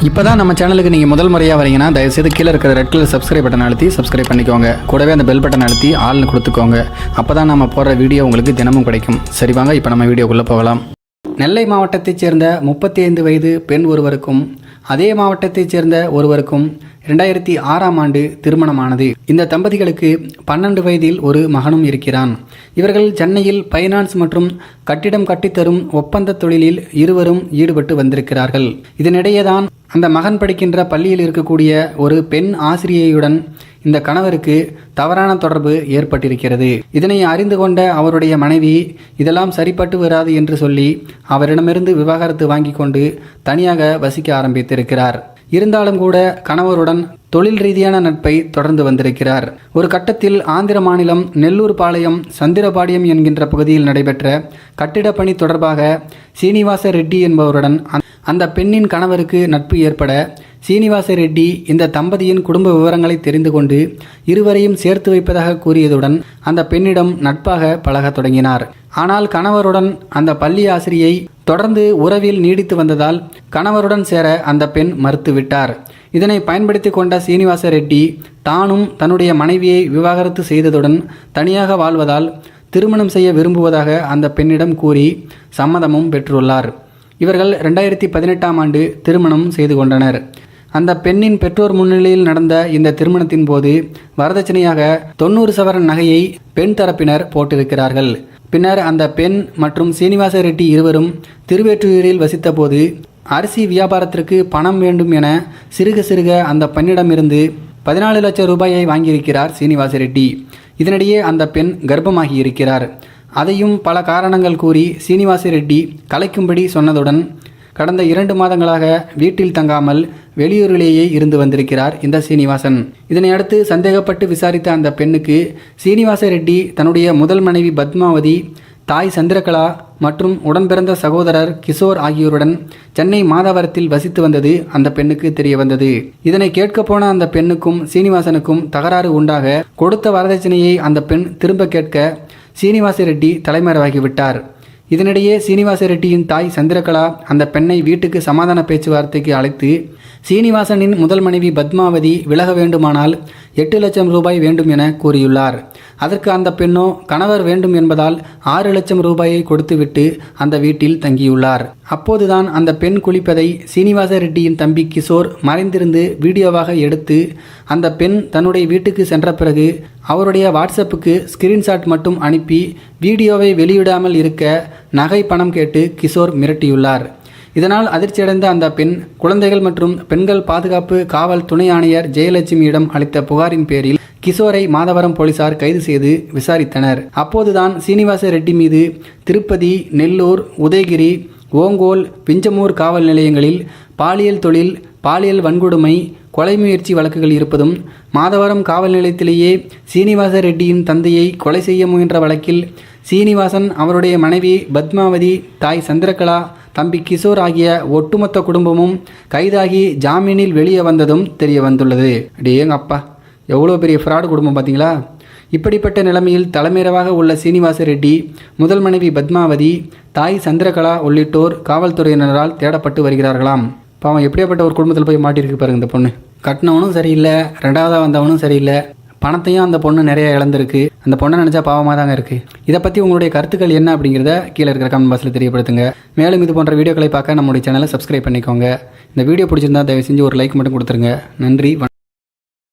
இப்போ தான் நம்ம சேனலுக்கு நீங்கள் முதல் முறையாக வரீங்கன்னா தயவுசெய்து கீழே இருக்கிற ரெட் கலர் சப்ஸ்கிரைப் பட்டன் அழுத்தி சப்ஸ்கிரைப் பண்ணிக்கோங்க. கூடவே அந்த பெல் பட்டன் அழுத்தி ஆள்னு கொடுத்துக்கோங்க. அப்போ தான் நம்ம போடுற வீடியோ உங்களுக்கு தினமும் கிடைக்கும். சரி வாங்க இப்போ நம்ம வீடியோக்குள்ளே போகலாம். நெல்லை மாவட்டத்தைச் சேர்ந்த 35 வயது பெண் ஒருவருக்கும் அதே மாவட்டத்தைச் சேர்ந்த ஒருவருக்கும் 2006ஆம் ஆண்டு திருமணமானது. இந்த தம்பதிகளுக்கு 12 வயதில் ஒரு மகனும் இருக்கிறான். இவர்கள் சென்னையில் பைனான்ஸ் மற்றும் கட்டிடம் கட்டித்தரும் ஒப்பந்த தொழிலில் இருவரும் ஈடுபட்டு வந்திருக்கிறார்கள். இதனிடையேதான் அந்த மகன் படிக்கின்ற பள்ளியில் இருக்கக்கூடிய ஒரு பெண் ஆசிரியையுடன் இந்த கணவருக்கு தவறான தொடர்பு ஏற்பட்டிருக்கிறது. இதனை அறிந்து கொண்ட அவருடைய மனைவி இதெல்லாம் சரிப்பட்டு வராது என்று சொல்லி அவரிடமிருந்து விவாகரத்து வாங்கி கொண்டு தனியாக வசிக்க ஆரம்பித்திருக்கிறார். இருந்தாலும் கூட கணவருடன் தொழில் ரீதியான நட்பை தொடர்ந்து வந்திருக்கிறார். ஒரு கட்டத்தில் ஆந்திர மாநிலம் நெல்லூர் பாளையம் சந்திரபாடியம் என்கின்ற பகுதியில் நடைபெற்ற கட்டிடப் பணி தொடர்பாக சீனிவாச ரெட்டி என்பவருடன் அந்த பெண்ணின் கணவருக்கு நட்பு ஏற்பட சீனிவாச ரெட்டி இந்த தம்பதியின் குடும்ப விவரங்களை தெரிந்து கொண்டு இருவரையும் சேர்த்து வைப்பதாக கூறியதுடன் அந்த பெண்ணிடம் நட்பாக பழக தொடங்கினார். ஆனால் கணவருடன் அந்த பள்ளி ஆசிரியை தொடர்ந்து உறவில் நீடித்து வந்ததால் கணவருடன் சேர அந்த பெண் மறுத்துவிட்டார். இதனை பயன்படுத்தி கொண்ட சீனிவாச ரெட்டி தானும் தன்னுடைய மனைவியை விவாகரத்து செய்ததுடன் தனியாக வாழ்வதால் திருமணம் செய்ய விரும்புவதாக அந்த பெண்ணிடம் கூறி சம்மதமும் பெற்றுள்ளார். இவர்கள் 2018ஆம் ஆண்டு திருமணம் செய்து கொண்டனர். அந்த பெண்ணின் பெற்றோர் முன்னிலையில் நடந்த இந்த திருமணத்தின் போது வரதட்சணையாக 90 சவரன் நகையை பெண் தரப்பினர் போட்டிருக்கிறார்கள். பின்னர் அந்த பெண் மற்றும் சீனிவாச ரெட்டி இருவரும் திருவேற்றூரில் வசித்த போது அரிசி வியாபாரத்திற்கு பணம் வேண்டும் என சிறுக அந்த பெண்ணிடமிருந்து 14 லட்சம் ரூபாயை வாங்கியிருக்கிறார் சீனிவாச ரெட்டி. இதனிடையே அந்த பெண் கர்ப்பமாகி இருக்கிறார். அதையும் பல காரணங்கள் கூறி சீனிவாச ரெட்டி கலைக்கும்படி சொன்னதுடன் கடந்த 2 மாதங்களாக வீட்டில் தங்காமல் வெளியூரிலேயே இருந்து வந்திருக்கிறார் இந்த சீனிவாசன். இதனை அடுத்து சந்தேகப்பட்டு விசாரித்த அந்த பெண்ணுக்கு சீனிவாச ரெட்டி தன்னுடைய முதல் மனைவி பத்மாவதி, தாய் சந்திரகலா மற்றும் உடன்பிறந்த சகோதரர் கிஷோர் ஆகியோருடன் சென்னை மாதவரத்தில் வசித்து வந்தது அந்த பெண்ணுக்கு தெரிய வந்தது. இதனை கேட்க போன அந்த பெண்ணுக்கும் சீனிவாசனுக்கும் தகராறு உண்டாக கொடுத்த வரதட்சணையை அந்த பெண் திரும்ப கேட்க சீனிவாச ரெட்டி தலைமறைவாகிவிட்டார். இதனிடையே சீனிவாச ரெட்டியின் தாய் சந்திரகலா அந்த பெண்ணை வீட்டுக்கு சமாதான பேச்சுவார்த்தைக்கு அழைத்து சீனிவாசனின் முதல் மனைவி பத்மாவதி விலக வேண்டுமானால் 8 லட்சம் ரூபாய் வேண்டும் என கூறியுள்ளார். அதற்கு அந்த பெண்ணோ கணவர் வேண்டும் என்பதால் 6 லட்சம் ரூபாயை கொடுத்துவிட்டு அந்த வீட்டில் தங்கியுள்ளார். அப்போதுதான் அந்த பெண் குளிப்பதை சீனிவாச ரெட்டியின் தம்பி கிஷோர் மறைந்திருந்து வீடியோவாக எடுத்து அந்த பெண் தன்னுடைய வீட்டுக்கு சென்ற பிறகு அவருடைய வாட்ஸ்அப்புக்கு ஸ்கிரீன்ஷாட் மட்டும் அனுப்பி வீடியோவை வெளியிடாமல் இருக்க நகை பணம் கேட்டு கிஷோர் மிரட்டியுள்ளார். இதனால் அதிர்ச்சியடைந்த அந்த பெண் குழந்தைகள் மற்றும் பெண்கள் பாதுகாப்பு காவல் துணை ஆணையர் ஜெயலட்சுமியிடம் அளித்த புகாரின் பேரில் கிஷோரை மாதவரம் போலீசார் கைது செய்து விசாரித்தனர். அப்போதுதான் சீனிவாச ரெட்டி மீது திருப்பதி, நெல்லூர், உதயகிரி, ஓங்கோல், பிஞ்சமூர் காவல் நிலையங்களில் பாலியல் தொழில், பாலியல் வன்கொடுமை, கொலை முயற்சி வழக்குகள் இருப்பதும் மாதவரம் காவல் நிலையத்திலேயே சீனிவாச ரெட்டியின் தந்தையை கொலை செய்ய முயன்ற வழக்கில் சீனிவாசன், அவருடைய மனைவி பத்மாவதி, தாய் சந்திரகலா, தம்பி கிஷோர் ஆகிய ஒட்டுமொத்த குடும்பமும் கைதாகி ஜாமீனில் வெளியே வந்ததும் தெரிய வந்துள்ளது. டேங்க அப்பா, எவ்வளோ பெரிய ஃப்ராடு குடும்பம் பார்த்தீங்களா? இப்படிப்பட்ட நிலைமையில் தலைமையிடமாக உள்ள சீனிவாச ரெட்டி முதல் மனைவி பத்மாவதி, தாய் சந்திரகலா உள்ளிட்டோர் காவல்துறையினரால் தேடப்பட்டு வருகிறார்களாம். பாவம், எப்படியாப்பட்ட ஒரு குடும்பத்தில் போய் மாட்டியிருக்கு பாருங்க இந்த பொண்ணு. கட்டினவனும் சரியில்லை, ரெண்டாவதாக வந்தவனும் சரியில்லை, பணத்தையும் அந்த பொண்ணு நிறைய இழந்திருக்கு. அந்த பொண்ணை நினச்சா பாவமாக தாங்க இருக்குது. இதை பற்றி உங்களுடைய கருத்துக்கள் என்ன அப்படிங்கிறத கீழே இருக்கிற கமெண்ட் பாக்ஸில் தெரியப்படுத்துங்க. மேலும் இது போன்ற வீடியோக்களை பார்க்க நம்முடைய சேனலை சப்ஸ்கிரைப் பண்ணிக்கோங்க. இந்த வீடியோ பிடிச்சிருந்தா தயவு செஞ்சு ஒரு லைக் மட்டும் கொடுத்துருங்க. நன்றி, வணக்கம்.